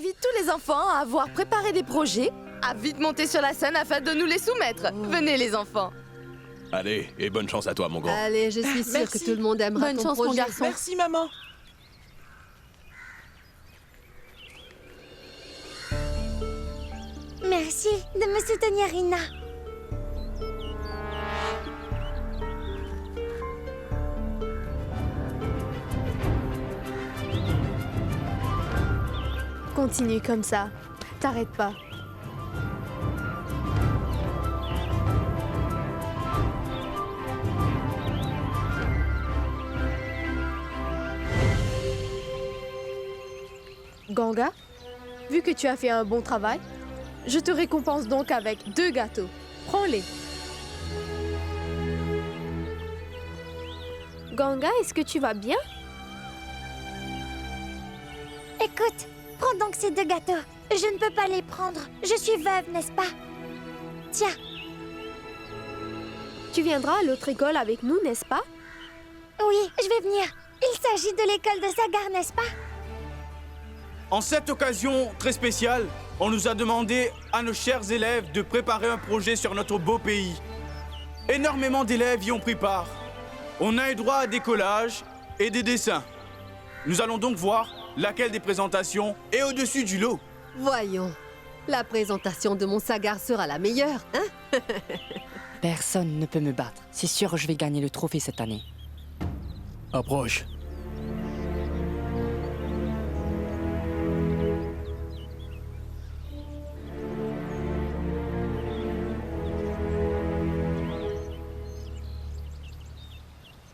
invite tous les enfants à avoir préparé des projets, à vite monter sur la scène afin de nous les soumettre. Venez les enfants. Allez, et bonne chance à toi, mon grand. Allez, je suis sûre que tout le monde aimera Bonne ton chance, mon projet. garçon. Merci, maman. Merci de me soutenir, Rina. Continue comme ça. T'arrêtes pas. Ganga, vu que tu as fait un bon travail, je te récompense donc avec 2 gâteaux. Prends-les. Ganga, est-ce que tu vas bien? Écoute, prends donc ces 2 gâteaux. Je ne peux pas les prendre. Je suis veuve, n'est-ce pas? Tiens. Tu viendras à l'autre école avec nous, n'est-ce pas? Oui, je vais venir. Il s'agit de l'école de Sagar, n'est-ce pas? En cette occasion très spéciale, on nous a demandé à nos chers élèves de préparer un projet sur notre beau pays. Énormément d'élèves y ont pris part. On a eu droit à des collages et des dessins. Nous allons donc voir laquelle des présentations est au-dessus du lot. Voyons, la présentation de mon Sagar sera la meilleure, hein? Personne ne peut me battre. C'est sûr que je vais gagner le trophée cette année. Approche.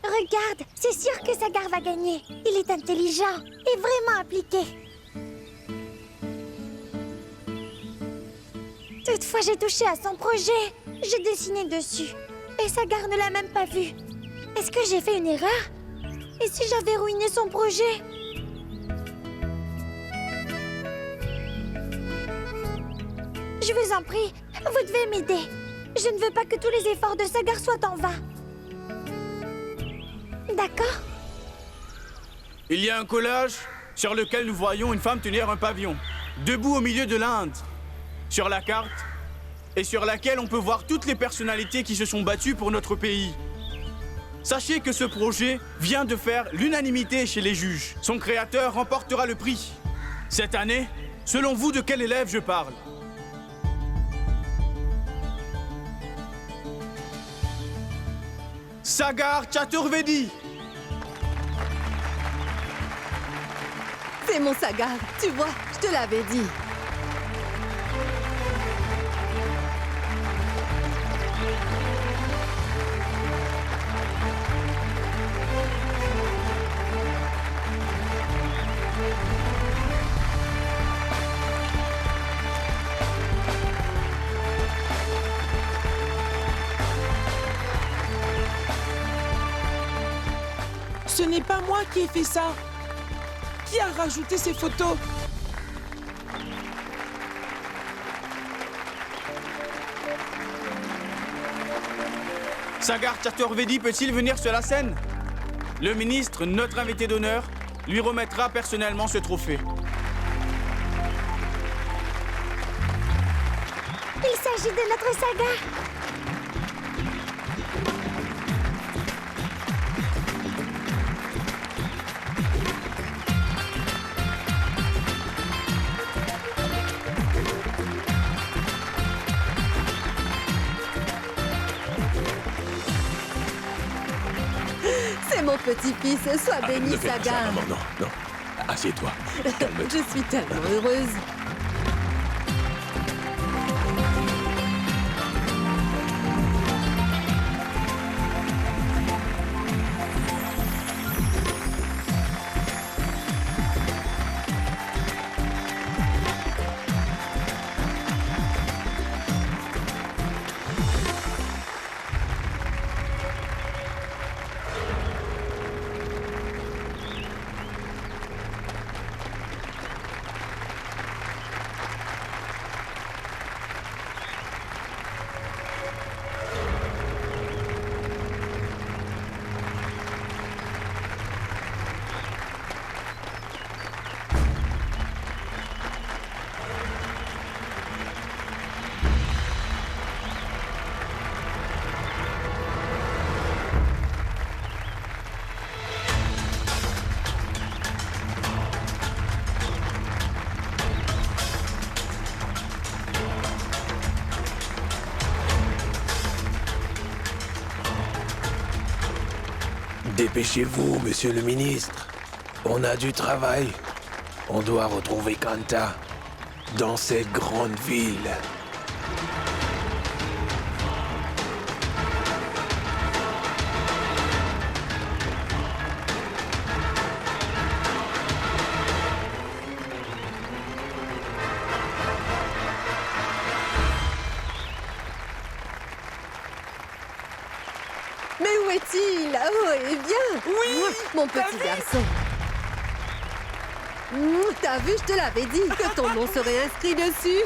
Regarde, c'est sûr que Sagar va gagner. Il est intelligent et vraiment appliqué. Toutefois, j'ai touché à son projet. J'ai dessiné dessus. Et Sagar ne l'a même pas vu. Est-ce que j'ai fait une erreur? Et si j'avais ruiné son projet? Je vous en prie, vous devez m'aider. Je ne veux pas que tous les efforts de Sagar soient en vain. D'accord? Il y a un collage sur lequel nous voyons une femme tenir un pavillon, debout au milieu de l'Inde, sur la carte, et sur laquelle on peut voir toutes les personnalités qui se sont battues pour notre pays. Sachez que ce projet vient de faire l'unanimité chez les juges. Son créateur remportera le prix. Cette année, selon vous, de quel élève je parle? Sagar Chaturvedi. C'est mon Sagar, tu vois, je te l'avais dit. Ce n'est pas moi qui ai fait ça. Qui a rajouté ces photos? Sagar Chaturvedi peut-il venir sur la scène? Le ministre, notre invité d'honneur, lui remettra personnellement ce trophée. Il s'agit de notre Sagar. C'est mon petit-fils, sois béni, Ne fais pas ça, Sagar. maman, non, non. Assieds-toi. Calme-toi. Je suis tellement heureuse. Dépêchez-vous, monsieur le ministre. On a du travail. On doit retrouver Kanta dans cette grande ville. Mais où est-il? Oh, eh bien! Oui! Mon petit garçon! T'as vu, je te l'avais dit que ton nom serait inscrit dessus!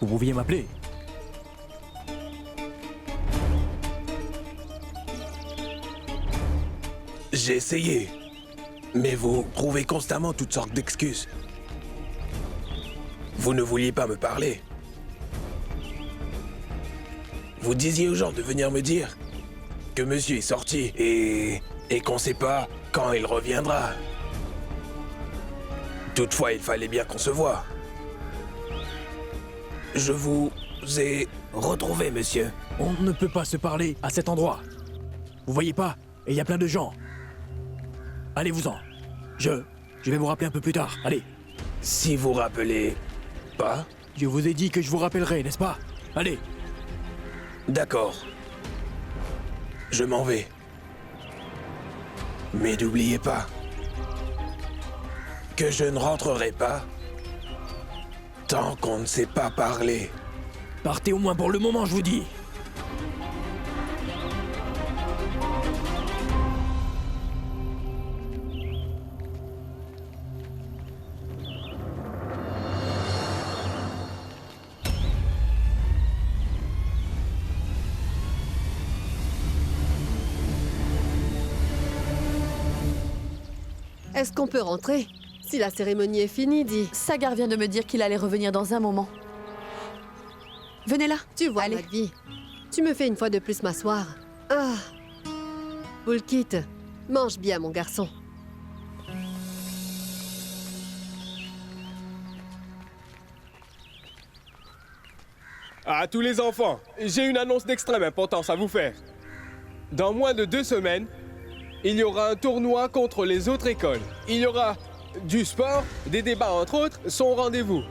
Vous pouviez m'appeler. J'ai essayé. Mais vous trouvez constamment toutes sortes d'excuses. Vous ne vouliez pas me parler. Vous disiez aux gens de venir me dire que monsieur est sorti et qu'on sait pas quand il reviendra. Toutefois, il fallait bien qu'on se voie. Je vous ai retrouvé, monsieur. On ne peut pas se parler à cet endroit. Vous voyez pas? Et il y a plein de gens. Allez-vous-en. Je vais vous rappeler un peu plus tard. Allez. Si vous rappelez pas... Je vous ai dit que je vous rappellerai, n'est-ce pas? Allez. D'accord. Je m'en vais. Mais n'oubliez pas que je ne rentrerai pas tant qu'on ne sait pas parler. Partez au moins pour le moment, je vous dis. Est-ce qu'on peut rentrer? Si la cérémonie est finie, dis. Sagar vient de me dire qu'il allait revenir dans un moment. Venez là. Tu vois, Allez. Magvi, tu me fais une fois de plus m'asseoir. Ah. Pulkit, mange bien, mon garçon. À tous les enfants, j'ai une annonce d'extrême importance à vous faire. Dans moins de 2 semaines, il y aura un tournoi contre les autres écoles. Il y aura du sport, des débats entre autres, sont au rendez-vous.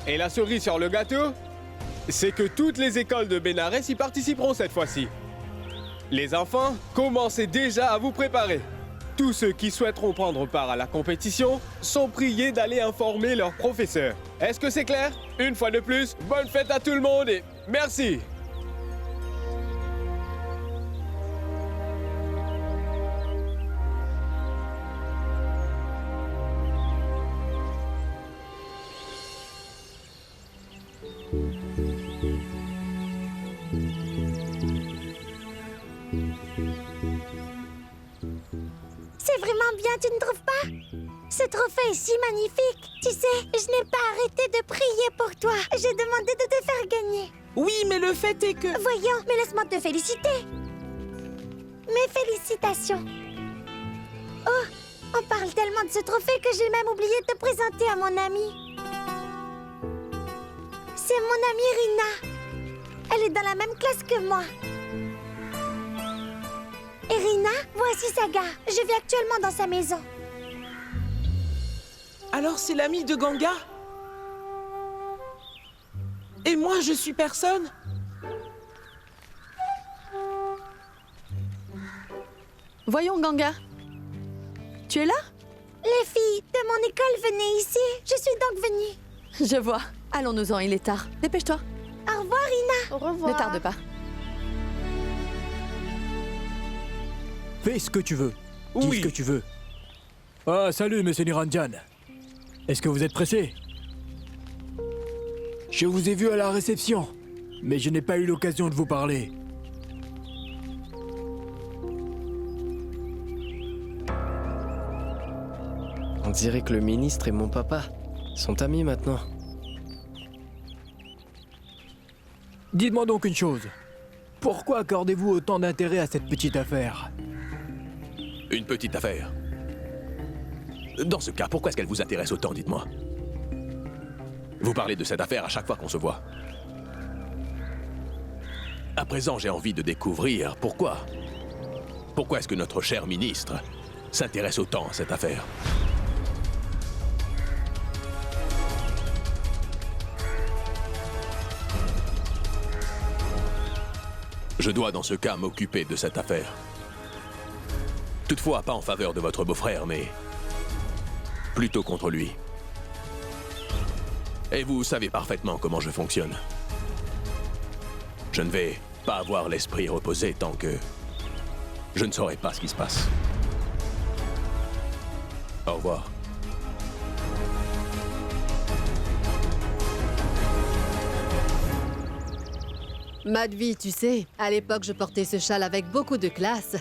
Et la cerise sur le gâteau, c'est que toutes les écoles de Bénarès y participeront cette fois-ci. Les enfants, commencez déjà à vous préparer. Tous ceux qui souhaiteront prendre part à la compétition sont priés d'aller informer leurs professeurs. Est-ce que c'est clair? Une fois de plus, bonne fête à tout le monde et merci! C'est vraiment bien, tu ne trouves pas? Ce trophée est si magnifique. Tu sais, je n'ai pas arrêté de prier pour toi. J'ai demandé de te faire gagner. Oui, mais le fait est que... Voyons, mais laisse-moi te féliciter. Mes félicitations. Oh, on parle tellement de ce trophée que j'ai même oublié de te présenter à mon amie. C'est mon amie Rina. Elle est dans la même classe que moi. Et Rina, voici Saga. Je vis actuellement dans sa maison. Alors c'est l'ami de Ganga? Et moi, je suis personne? Voyons, Ganga. Tu es là? Les filles de mon école venaient ici. Je suis donc venue. Je vois. Allons-nous-en, il est tard. Dépêche-toi. Au revoir, Rina. Au revoir. Ne tarde pas. Fais ce que tu veux. Dis Oui. ce que tu veux. Ah, salut, monsieur Niranjan. Est-ce que vous êtes pressé? Je vous ai vu à la réception. mais je n'ai pas eu l'occasion de vous parler. On dirait que le ministre et mon papa sont amis maintenant. Dites-moi donc une chose. Pourquoi accordez-vous autant d'intérêt à cette petite affaire? Une petite affaire. Dans ce cas, pourquoi est-ce qu'elle vous intéresse autant, dites-moi? Vous parlez de cette affaire à chaque fois qu'on se voit. À présent, j'ai envie de découvrir pourquoi. Pourquoi est-ce que notre cher ministre s'intéresse autant à cette affaire? Je dois dans ce cas m'occuper de cette affaire. Toutefois, pas en faveur de votre beau-frère, mais plutôt contre lui. Et vous savez parfaitement comment je fonctionne. Je ne vais pas avoir l'esprit reposé tant que je ne saurai pas ce qui se passe. Au revoir. Madvi, tu sais, à l'époque, je portais ce châle avec beaucoup de classe.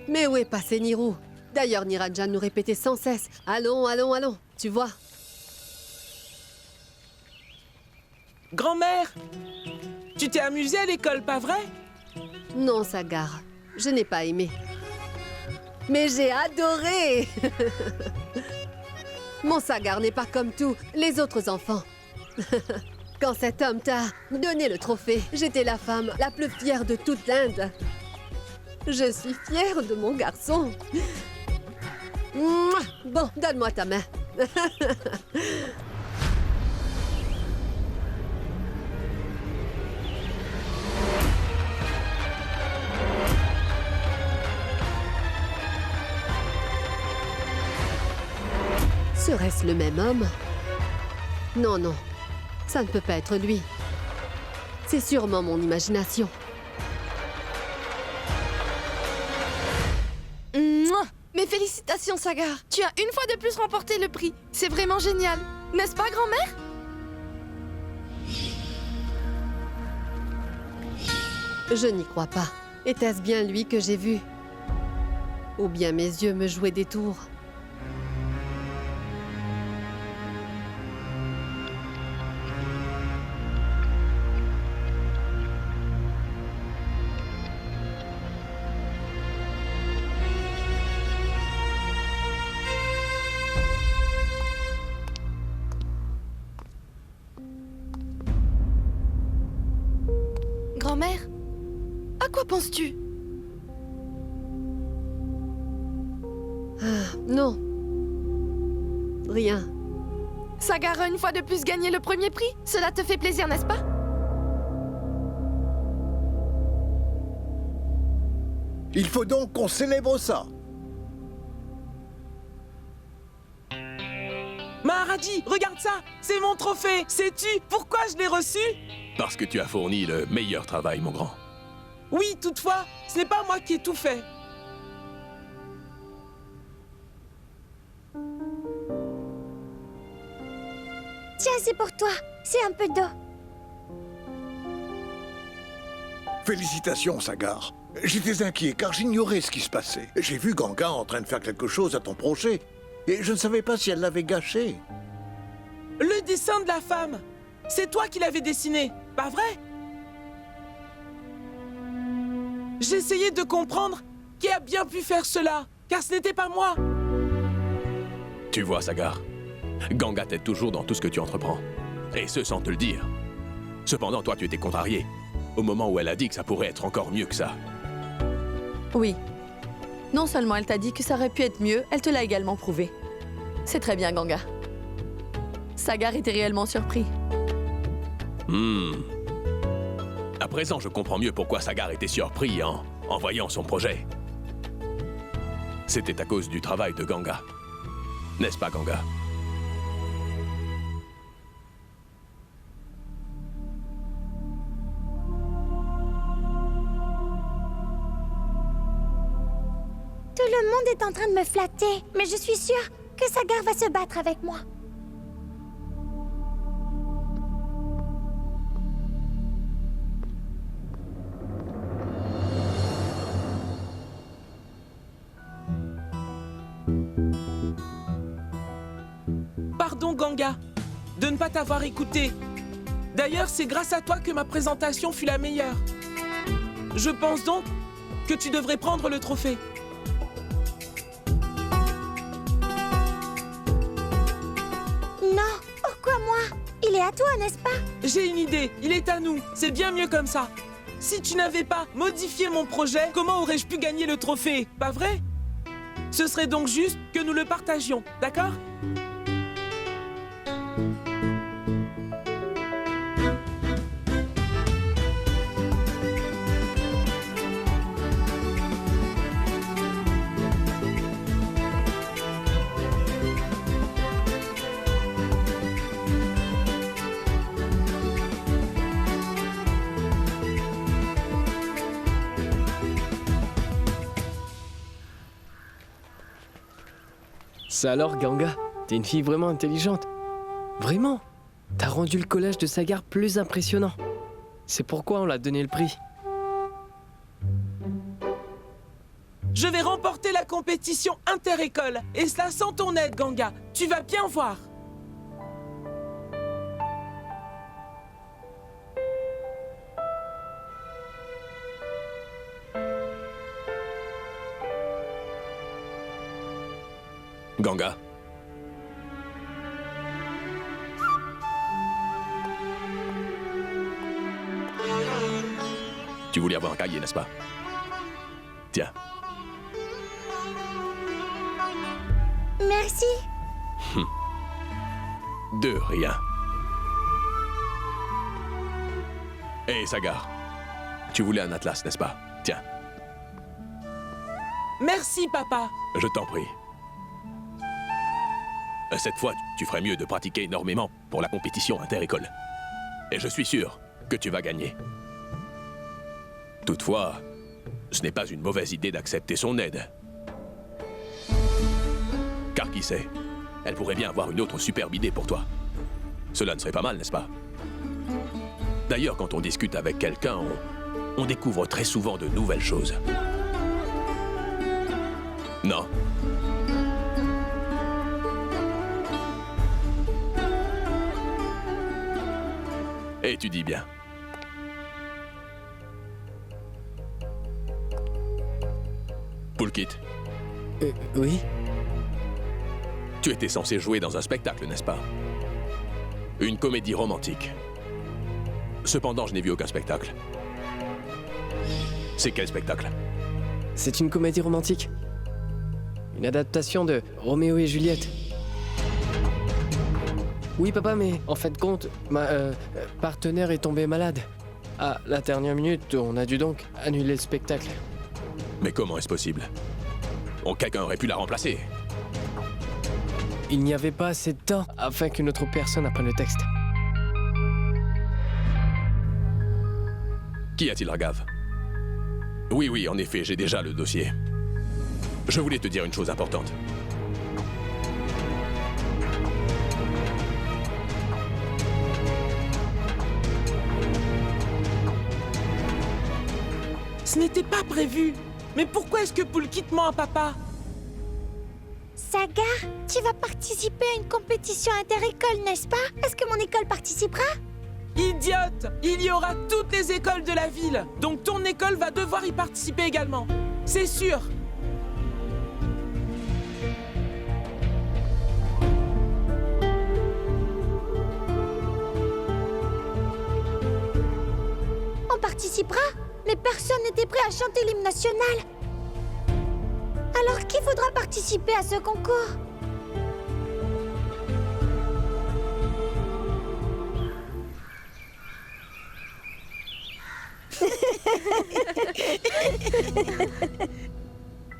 Mais où est passé Nirou? D'ailleurs, Niranjan nous répétait sans cesse « Allons, allons, allons !» Tu vois? Grand-mère, tu t'es amusée à l'école, pas vrai? Non, Sagar, je n'ai pas aimé. Mais j'ai adoré. Mon Sagar n'est pas comme tous les autres enfants. Quand cet homme t'a donné le trophée, j'étais la femme la plus fière de toute l'Inde. Je suis fière de mon garçon. Mouah. Bon, donne-moi ta main. Serait-ce le même homme? Non, non. Ça ne peut pas être lui. C'est sûrement mon imagination. Mouah. Mes félicitations, Sagar. Tu as une fois de plus remporté le prix. C'est vraiment génial. N'est-ce pas, grand-mère? Je n'y crois pas. Était-ce bien lui que j'ai vu? Ou bien mes yeux me jouaient des tours? Grand-mère, à quoi penses-tu? Non. Rien. Sagar a une fois de plus gagné le premier prix. Cela te fait plaisir, n'est-ce pas? Il faut donc qu'on célèbre ça. Maharaji, regarde ça! C'est mon trophée! Sais-tu pourquoi je l'ai reçu? Parce que tu as fourni le meilleur travail, mon grand. Oui, toutefois, ce n'est pas moi qui ai tout fait. Tiens, c'est pour toi. C'est un peu d'eau. Félicitations, Sagar. J'étais inquiet car j'ignorais ce qui se passait. J'ai vu Ganga en train de faire quelque chose à ton projet. Et je ne savais pas si elle l'avait gâché. Le dessin de la femme. C'est toi qui l'avais dessiné, pas vrai? J'essayais de comprendre qui a bien pu faire cela, car ce n'était pas moi. Tu vois, Sagar, Ganga t'aide toujours dans tout ce que tu entreprends. Et ce, sans te le dire. Cependant, toi, tu étais contrarié. Au moment où elle a dit que ça pourrait être encore mieux que ça. Oui. Non seulement elle t'a dit que ça aurait pu être mieux, elle te l'a également prouvé. C'est très bien, Ganga. Sagar était réellement surpris. À présent, je comprends mieux pourquoi Sagar était surpris en voyant son projet. C'était à cause du travail de Ganga. N'est-ce pas, Ganga? Tout le monde est en train de me flatter, mais je suis sûre que Sagar va se battre avec moi. Pardon, Ganga, de ne pas t'avoir écouté. D'ailleurs, c'est grâce à toi que ma présentation fut la meilleure. Je pense donc que tu devrais prendre le trophée. Non, pourquoi moi? Il est à toi, n'est-ce pas? J'ai une idée, il est à nous. C'est bien mieux comme ça. Si tu n'avais pas modifié mon projet, comment aurais-je pu gagner le trophée? Pas vrai? Ce serait donc juste que nous le partagions, d'accord? Ça alors, Ganga? T'es une fille vraiment intelligente. Vraiment? T'as rendu le collage de Sagar plus impressionnant. C'est pourquoi on l'a donné le prix. Je vais remporter la compétition inter-école, et cela sans ton aide, Ganga. Tu vas bien voir. Ganga. Tu voulais avoir un cahier, n'est-ce pas? Tiens. Merci. De rien. Hé, Sagar. Tu voulais un atlas, n'est-ce pas? Tiens. Merci, papa. Je t'en prie. Cette fois, tu ferais mieux de pratiquer énormément pour la compétition inter-école. Et je suis sûr que tu vas gagner. Toutefois, ce n'est pas une mauvaise idée d'accepter son aide. Car qui sait, elle pourrait bien avoir une autre superbe idée pour toi. Cela ne serait pas mal, n'est-ce pas? D'ailleurs, quand on discute avec quelqu'un, on découvre très souvent de nouvelles choses. Non? Et tu dis bien. Poulkit. Oui? Tu étais censé jouer dans un spectacle, n'est-ce pas? Une comédie romantique. Cependant, je n'ai vu aucun spectacle. C'est quel spectacle? C'est une comédie romantique. Une adaptation de Roméo et Juliette. Oui, papa, mais en fait compte, ma partenaire est tombée malade. À la dernière minute, on a dû donc annuler le spectacle. Mais comment est-ce possible? Quelqu'un aurait pu la remplacer. Il n'y avait pas assez de temps afin qu'une autre personne apprenne le texte. Qu'y a-t-il, Raghav? Oui, en effet, j'ai déjà le dossier. Je voulais te dire une chose importante. Ce n'était pas prévu. Mais pourquoi est-ce que Poulkit ment à papa? Sagar, tu vas participer à une compétition inter-école, n'est-ce pas? Est-ce que mon école participera? Idiote! Il y aura toutes les écoles de la ville. Donc ton école va devoir y participer également. C'est sûr. On participera? Mais personne n'était prêt à chanter l'hymne national. Alors qui voudra participer à ce concours?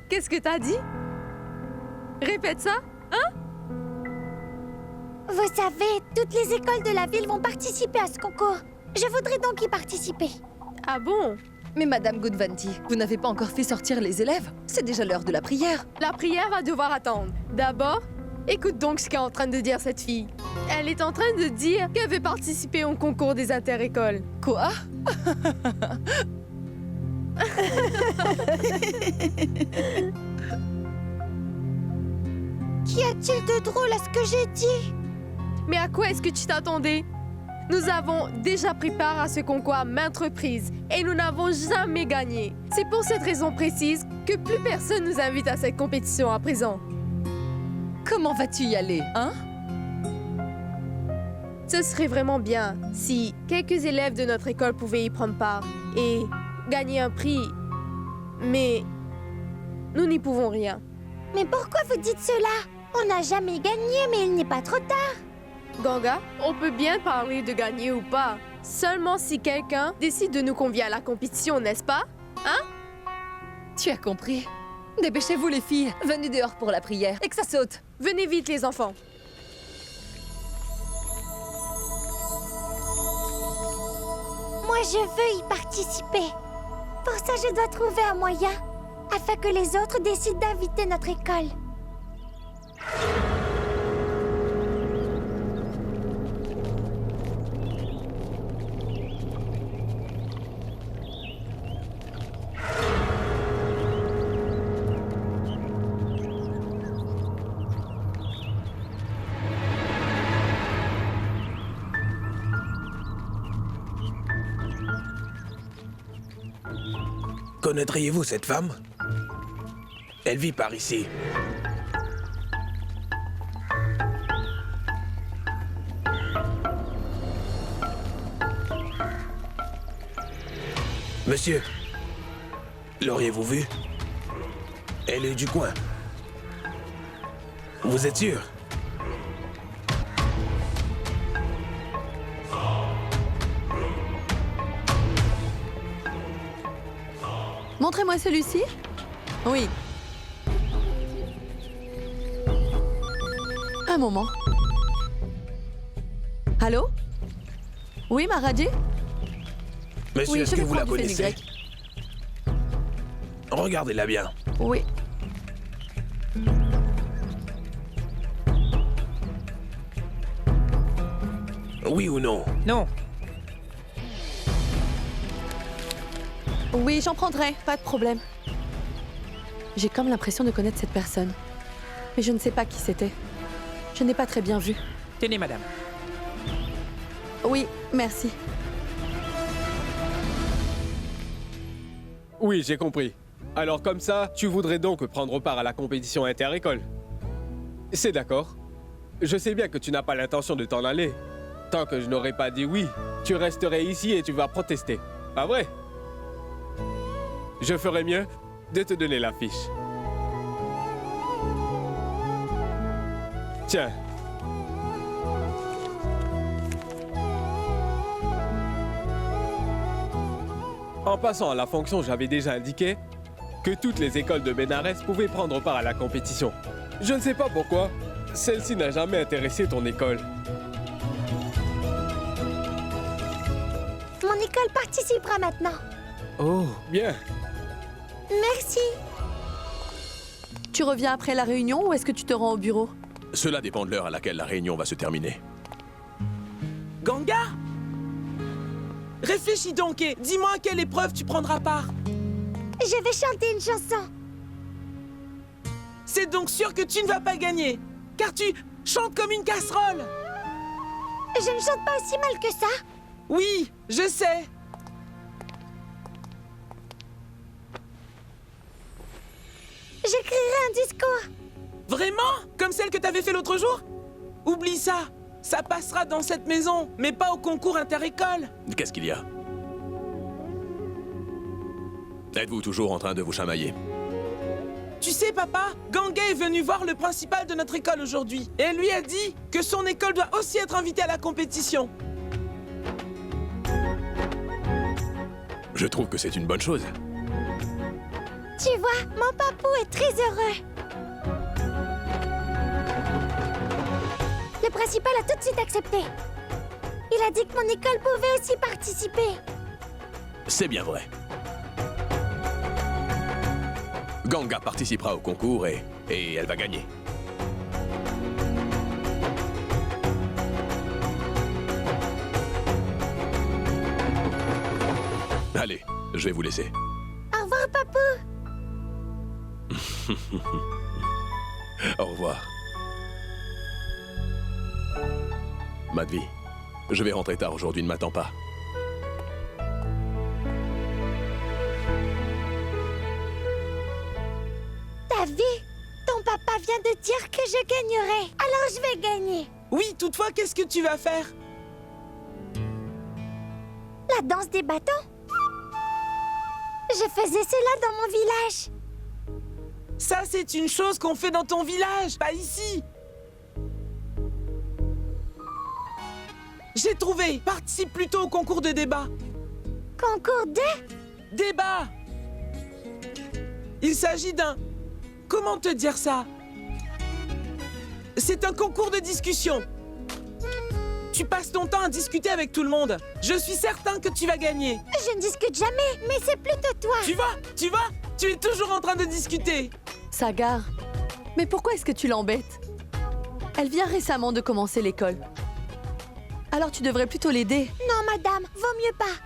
Qu'est-ce que t'as dit? Répète ça, hein? Vous savez, toutes les écoles de la ville vont participer à ce concours. Je voudrais donc y participer. Ah bon? Mais Madame Goodvanti, vous n'avez pas encore fait sortir les élèves? C'est déjà l'heure de la prière. La prière va devoir attendre. D'abord, écoute donc ce qu'est en train de dire cette fille. Elle est en train de dire qu'elle veut participer au concours des inter-écoles. Quoi? Qu'y a-t-il de drôle à ce que j'ai dit? Mais à quoi est-ce que tu t'attendais? Nous avons déjà pris part à ce concours à maintes reprises et nous n'avons jamais gagné. C'est pour cette raison précise que plus personne nous invite à cette compétition à présent. Comment vas-tu y aller, hein? Ce serait vraiment bien si quelques élèves de notre école pouvaient y prendre part et gagner un prix. Mais nous n'y pouvons rien. Mais pourquoi vous dites cela? On n'a jamais gagné, mais il n'est pas trop tard. Ganga, on peut bien parler de gagner ou pas. Seulement si quelqu'un décide de nous convier à la compétition, n'est-ce pas? Hein? Tu as compris. Dépêchez-vous les filles, venez dehors pour la prière et que ça saute. Venez vite les enfants. Moi, je veux y participer. Pour ça, je dois trouver un moyen afin que les autres décident d'inviter notre école. Connaîtriez-vous cette femme? Elle vit par ici. Monsieur, l'auriez-vous vue? Elle est du coin. Vous êtes sûr? Montrez-moi celui-ci. Oui. Un moment. Allô? Oui, Maharaji? Monsieur, Oui, est-ce je que vais vous la prendre du connaissez? fenugrec. Regardez-la bien. Oui. Oui ou non? Non. Oui, j'en prendrai, pas de problème. J'ai comme l'impression de connaître cette personne. Mais je ne sais pas qui c'était. Je n'ai pas très bien vu. Tenez, madame. Oui, merci. Oui, j'ai compris. Alors comme ça, tu voudrais donc prendre part à la compétition inter-école? C'est d'accord. Je sais bien que tu n'as pas l'intention de t'en aller. Tant que je n'aurais pas dit oui, tu resterais ici et tu vas protester. Pas vrai? Je ferais mieux de te donner la fiche. Tiens. En passant à la fonction, j'avais déjà indiqué que toutes les écoles de Bénarès pouvaient prendre part à la compétition. Je ne sais pas pourquoi, celle-ci n'a jamais intéressé ton école. Mon école participera maintenant. Oh, bien. Merci. Tu reviens après la réunion ou est-ce que tu te rends au bureau? Cela dépend de l'heure à laquelle la réunion va se terminer. Ganga? Réfléchis donc et dis-moi à quelle épreuve tu prendras part. Je vais chanter une chanson. C'est donc sûr que tu ne vas pas gagner, car tu chantes comme une casserole. Je ne chante pas aussi mal que ça. Oui, je sais. J'écrirai un discours. Vraiment? Comme celle que t'avais fait l'autre jour? Oublie ça. Ça passera dans cette maison, mais pas au concours inter-école. Qu'est-ce qu'il y a? Êtes-vous toujours en train de vous chamailler? Tu sais, papa, Ganga est venu voir le principal de notre école aujourd'hui. Et elle lui a dit que son école doit aussi être invitée à la compétition. Je trouve que c'est une bonne chose. Tu vois, mon papou est très heureux. Le principal a tout de suite accepté. Il a dit que mon école pouvait aussi participer. C'est bien vrai. Ganga participera au concours et elle va gagner. Allez, je vais vous laisser. Au revoir, papou. Au revoir. Madhvi, je vais rentrer tard aujourd'hui, ne m'attends pas. T'as vu? Ton papa vient de dire que je gagnerai. Alors je vais gagner. Oui, toutefois, qu'est-ce que tu vas faire? La danse des bâtons? Je faisais cela dans mon village. Ça, c'est une chose qu'on fait dans ton village, pas ici. J'ai trouvé. Participe plutôt au concours de débat. Concours de? Débat. Il s'agit d'un... Comment te dire ça? C'est un concours de discussion. Tu passes ton temps à discuter avec tout le monde. Je suis certain que tu vas gagner. Je ne discute jamais, mais c'est plutôt toi. Tu es toujours en train de discuter. Sagar, mais pourquoi est-ce que tu l'embêtes? Elle vient récemment de commencer l'école. Alors tu devrais plutôt l'aider. Non, madame, vaut mieux pas.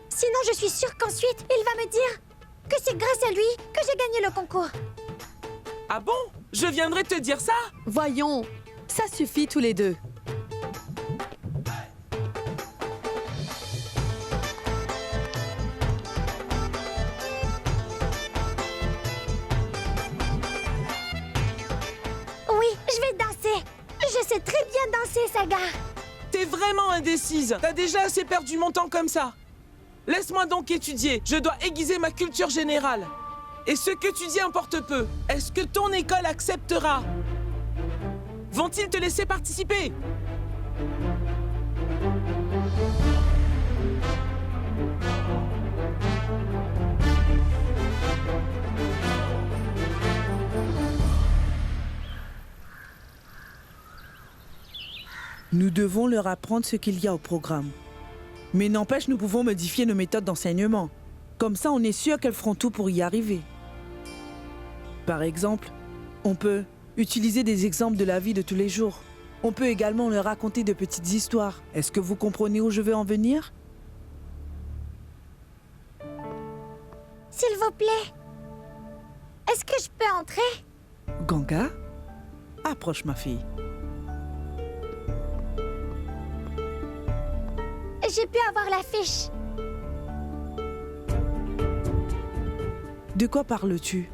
Sinon, je suis sûre qu'ensuite, il va me dire que c'est grâce à lui que j'ai gagné le concours. Ah bon? Je viendrai te dire ça? Voyons, ça suffit tous les deux. Oui, je vais danser. Je sais très bien danser, Sagar. T'es vraiment indécise. T'as déjà assez perdu mon temps comme ça. Laisse-moi donc étudier. Je dois aiguiser ma culture générale. Et ce que tu dis importe peu. Est-ce que ton école acceptera? Vont-ils te laisser participer? Nous devons leur apprendre ce qu'il y a au programme. Mais n'empêche, nous pouvons modifier nos méthodes d'enseignement. Comme ça, on est sûr qu'elles feront tout pour y arriver. Par exemple, on peut utiliser des exemples de la vie de tous les jours. On peut également leur raconter de petites histoires. Est-ce que vous comprenez où je veux en venir? S'il vous plaît, est-ce que je peux entrer? Ganga, approche ma fille. J'ai pu avoir la fiche. De quoi parles-tu?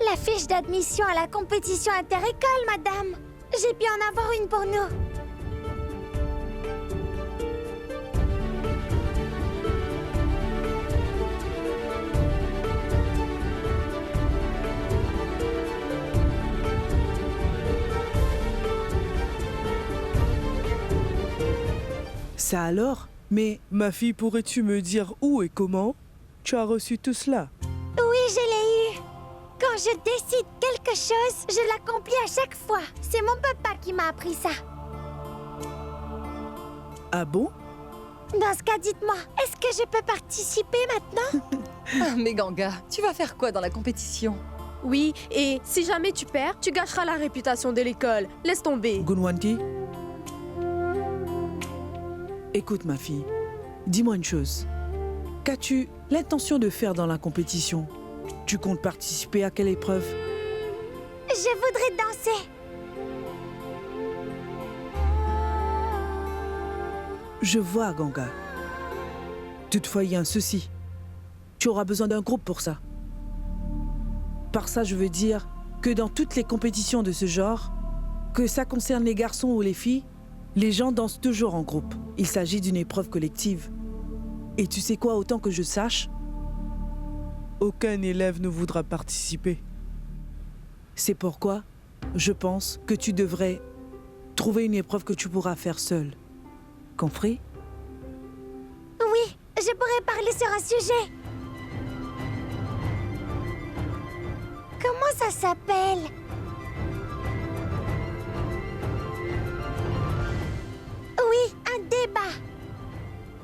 La fiche d'admission à la compétition inter-école, madame. J'ai pu en avoir une pour nous. Ça alors? Mais ma fille, pourrais-tu me dire où et comment tu as reçu tout cela? Oui, je l'ai eu. Quand je décide quelque chose, je l'accomplis à chaque fois. C'est mon papa qui m'a appris ça. Ah bon? Dans ce cas, dites-moi, est-ce que je peux participer maintenant? Mais Ganga, tu vas faire quoi dans la compétition? Oui, et si jamais tu perds, tu gâcheras la réputation de l'école. Laisse tomber. Gunwanti? Écoute ma fille, dis-moi une chose. Qu'as-tu l'intention de faire dans la compétition? Tu comptes participer à quelle épreuve? Je voudrais danser. Je vois, Ganga. Toutefois, il y a un souci. Tu auras besoin d'un groupe pour ça. Par ça, je veux dire que dans toutes les compétitions de ce genre, que ça concerne les garçons ou les filles, les gens dansent toujours en groupe. Il s'agit d'une épreuve collective. Et tu sais quoi, autant que je sache, aucun élève ne voudra participer. C'est pourquoi je pense que tu devrais trouver une épreuve que tu pourras faire seule. Compris? Oui, je pourrais parler sur un sujet. Comment ça s'appelle? Oui, un débat.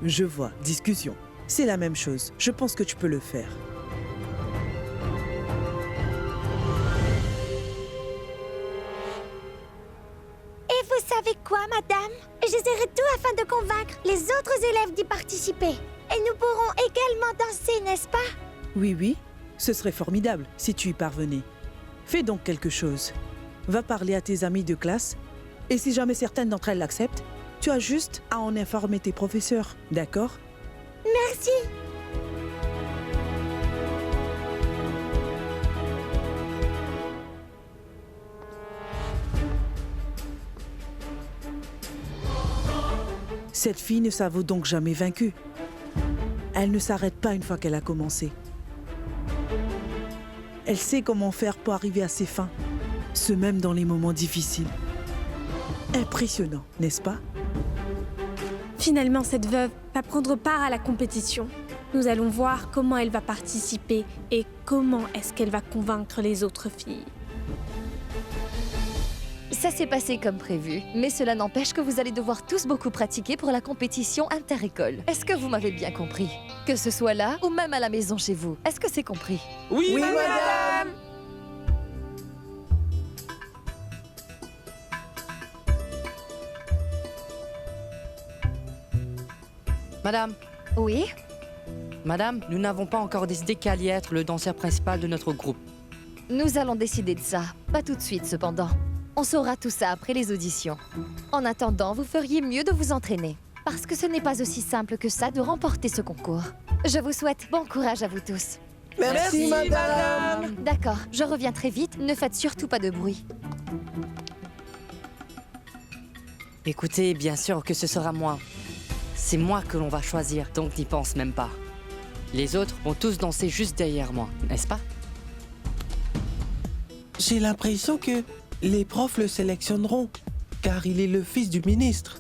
Je vois, discussion. C'est la même chose. Je pense que tu peux le faire. Et vous savez quoi, madame? J'essaierai tout afin de convaincre les autres élèves d'y participer. Et nous pourrons également danser, n'est-ce pas? Oui, oui. Ce serait formidable si tu y parvenais. Fais donc quelque chose. Va parler à tes amis de classe Et si jamais certaines d'entre elles l'acceptent, tu as juste à en informer tes professeurs, d'accord? Merci. Cette fille ne s'avoue donc jamais vaincue. Elle ne s'arrête pas une fois qu'elle a commencé. Elle sait comment faire pour arriver à ses fins, ce même dans les moments difficiles. Impressionnant, n'est-ce pas? Finalement, cette veuve va prendre part à la compétition. Nous allons voir comment elle va participer et comment est-ce qu'elle va convaincre les autres filles. Ça s'est passé comme prévu, mais cela n'empêche que vous allez devoir tous beaucoup pratiquer pour la compétition inter-école. Est-ce que vous m'avez bien compris? Que ce soit là ou même à la maison chez vous. Est-ce que c'est compris? Oui, madame. Madame. Oui? Madame, nous n'avons pas encore décidé qui allait être le danseur principal de notre groupe. Nous allons décider de ça. Pas tout de suite, cependant. On saura tout ça après les auditions. En attendant, vous feriez mieux de vous entraîner. Parce que ce n'est pas aussi simple que ça de remporter ce concours. Je vous souhaite bon courage à vous tous. Merci, madame. D'accord, je reviens très vite. Ne faites surtout pas de bruit. Écoutez, bien sûr que ce sera moi. C'est moi que l'on va choisir, donc n'y pense même pas. Les autres vont tous danser juste derrière moi, n'est-ce pas? J'ai l'impression que les profs le sélectionneront, car il est le fils du ministre.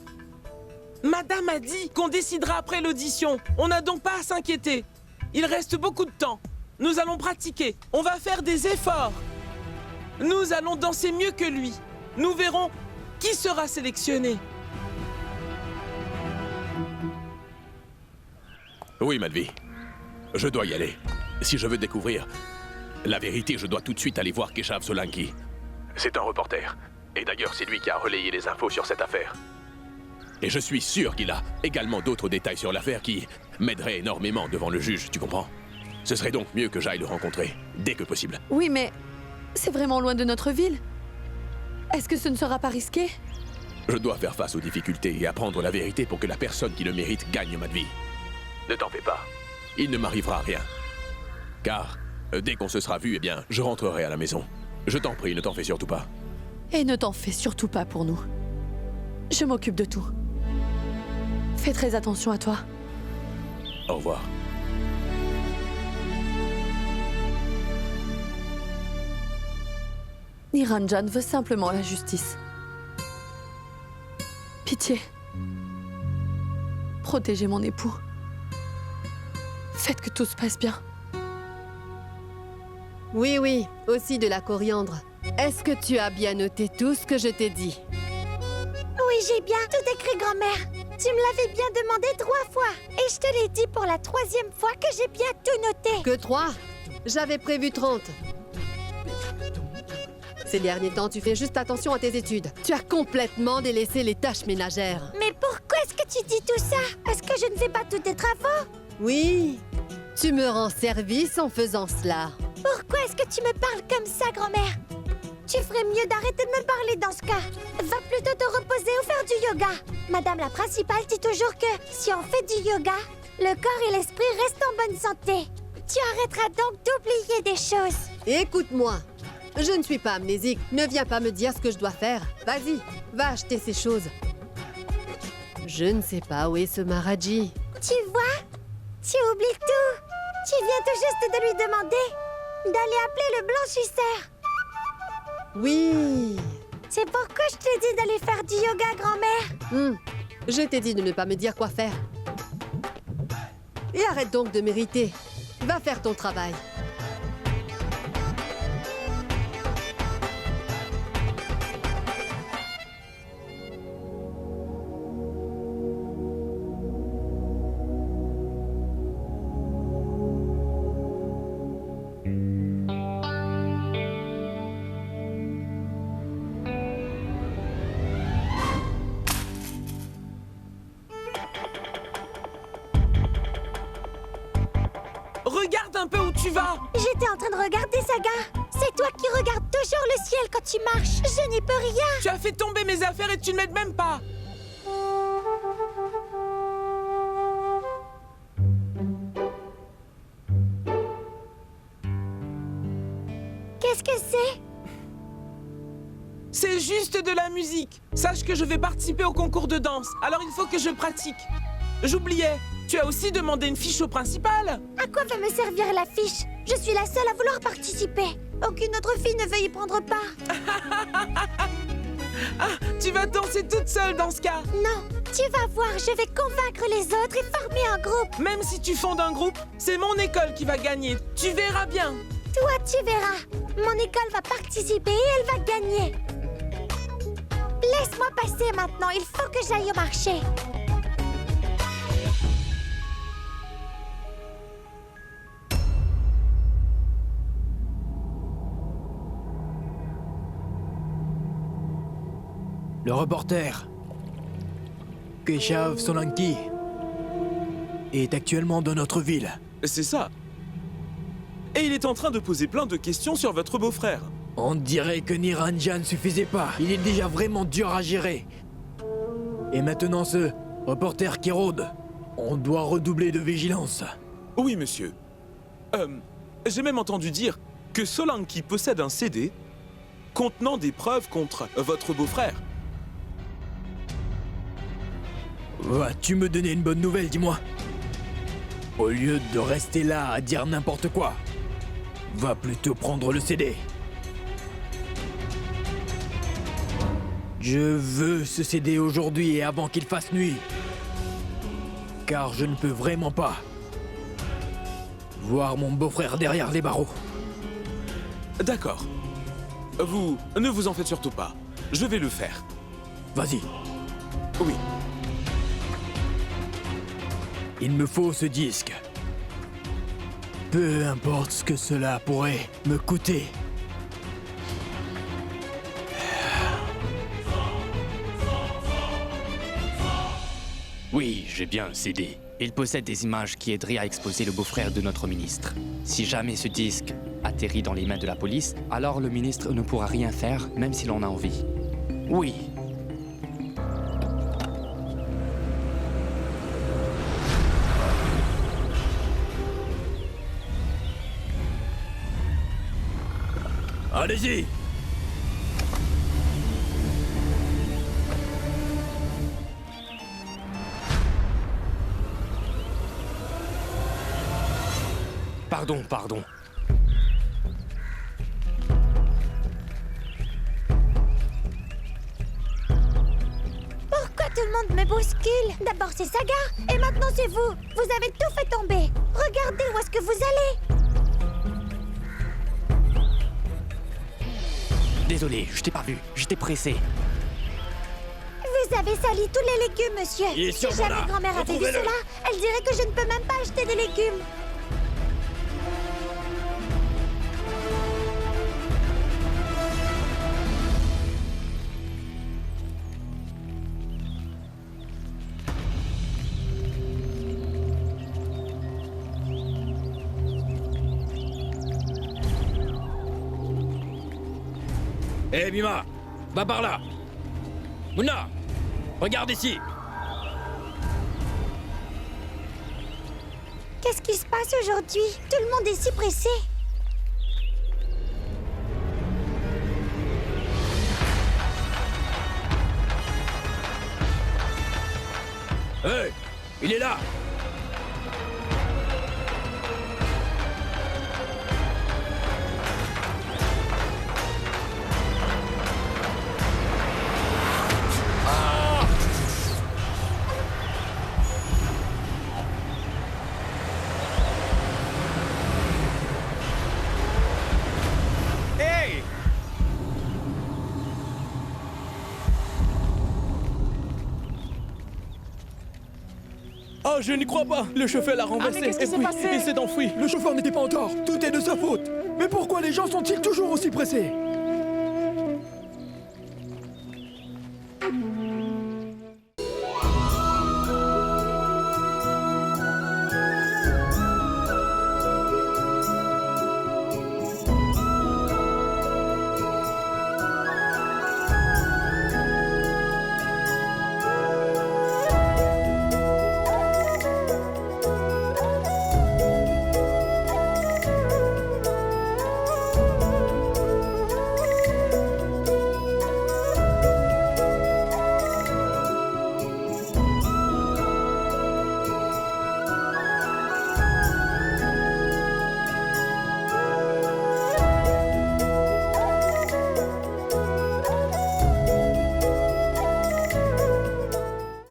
Madame a dit qu'on décidera après l'audition. On n'a donc pas à s'inquiéter. Il reste beaucoup de temps. Nous allons pratiquer. On va faire des efforts. Nous allons danser mieux que lui. Nous verrons qui sera sélectionné. Oui, Malvi. Je dois y aller. Si je veux découvrir la vérité, je dois tout de suite aller voir Keshav Solanki. C'est un reporter. Et d'ailleurs, c'est lui qui a relayé les infos sur cette affaire. Et je suis sûr qu'il a également d'autres détails sur l'affaire qui m'aideraient énormément devant le juge, tu comprends? Ce serait donc mieux que j'aille le rencontrer, dès que possible. Oui, mais c'est vraiment loin de notre ville. Est-ce que ce ne sera pas risqué? Je dois faire face aux difficultés et apprendre la vérité pour que la personne qui le mérite gagne ma vie. Ne t'en fais pas. Il ne m'arrivera rien. Car, dès qu'on se sera vu, eh bien, je rentrerai à la maison. Je t'en prie, ne t'en fais surtout pas. Et ne t'en fais surtout pas pour nous. Je m'occupe de tout. Fais très attention à toi. Au revoir. Niranjan veut simplement la justice. Pitié. Protégez mon époux. Faites que tout se passe bien. Oui, oui, aussi de la coriandre. Est-ce que tu as bien noté tout ce que je t'ai dit? Oui, j'ai bien tout écrit, grand-mère. Tu me l'avais bien demandé 3 fois. Et je te l'ai dit pour la 3e fois que j'ai bien tout noté. Que 3? J'avais prévu 30. Ces derniers temps, tu fais juste attention à tes études. Tu as complètement délaissé les tâches ménagères. Mais pourquoi est-ce que tu dis tout ça? Est-ce que je ne fais pas tous tes travaux? Oui, tu me rends service en faisant cela. Pourquoi est-ce que tu me parles comme ça, grand-mère? Tu ferais mieux d'arrêter de me parler dans ce cas. Va plutôt te reposer ou faire du yoga. Madame la principale dit toujours que si on fait du yoga, le corps et l'esprit restent en bonne santé. Tu arrêteras donc d'oublier des choses. Écoute-moi, je ne suis pas amnésique. Ne viens pas me dire ce que je dois faire. Vas-y, va acheter ces choses. Je ne sais pas où est ce Maharaji. Tu vois? Tu oublies tout. Tu viens tout juste de lui demander d'aller appeler le blanchisseur. Oui. C'est pourquoi je t'ai dit d'aller faire du yoga, grand-mère. Je t'ai dit de ne pas me dire quoi faire. Et arrête donc de m'irriter. Va faire ton travail. Regarde un peu où tu vas. J'étais en train de regarder, Saga. C'est toi qui regardes toujours le ciel quand tu marches. Je n'y peux rien. Tu as fait tomber mes affaires et tu ne m'aides même pas. Qu'est-ce que c'est? C'est juste de la musique. Sache que je vais participer au concours de danse, alors il faut que je pratique. J'oubliais, tu as aussi demandé une fiche au principal. À quoi va me servir la fiche? Je suis la seule à vouloir participer. Aucune autre fille ne veut y prendre part. Ah, tu vas danser toute seule dans ce cas. Non, tu vas voir, je vais convaincre les autres et former un groupe. Même si tu fondes un groupe, c'est mon école qui va gagner. Tu verras bien. Toi, tu verras. Mon école va participer et elle va gagner. Laisse-moi passer maintenant, il faut que j'aille au marché. Le reporter, Keshav Solanki, est actuellement dans notre ville. C'est ça. Et il est en train de poser plein de questions sur votre beau-frère. On dirait que Niranjan ne suffisait pas. Il est déjà vraiment dur à gérer. Et maintenant ce reporter qui rôde. On doit redoubler de vigilance. Oui, monsieur. J'ai même entendu dire que Solanki possède un CD contenant des preuves contre votre beau-frère. Vas-tu me donner une bonne nouvelle, dis-moi? Au lieu de rester là à dire n'importe quoi, va plutôt prendre le CD. Je veux ce CD aujourd'hui et avant qu'il fasse nuit. Car je ne peux vraiment pas voir mon beau-frère derrière les barreaux. D'accord. Vous ne vous en faites surtout pas. Je vais le faire. Vas-y. Oui. Il me faut ce disque. Peu importe ce que cela pourrait me coûter. Oui, j'ai bien un CD. Il possède des images qui aideraient à exposer le beau-frère de notre ministre. Si jamais ce disque atterrit dans les mains de la police, alors le ministre ne pourra rien faire, même s'il en a envie. Oui. Allez-y! Pardon. Pourquoi tout le monde me bouscule? D'abord c'est Sagar, et maintenant c'est vous. Vous avez tout fait tomber. Regardez où est-ce que vous allez. Désolé, je t'ai pas vu. J'étais pressé. Vous avez sali tous les légumes, monsieur. Il est Si sûrement jamais là. grand-mère avait vu Retrouvez-le. cela, elle dirait que je ne peux même pas acheter des légumes. Hé Mima, va par là. Mouna, regarde ici. Qu'est-ce qui se passe aujourd'hui? Tout le monde est si pressé. Hé, il est là. Hey! Oh, je n'y crois pas. Le chauffeur l'a renversé. mais qu'est-ce qui s'est puis, passé? il s'est enfui. Le chauffeur n'était pas en tort. Tout est de sa faute. Mais pourquoi les gens sont-ils toujours aussi pressés?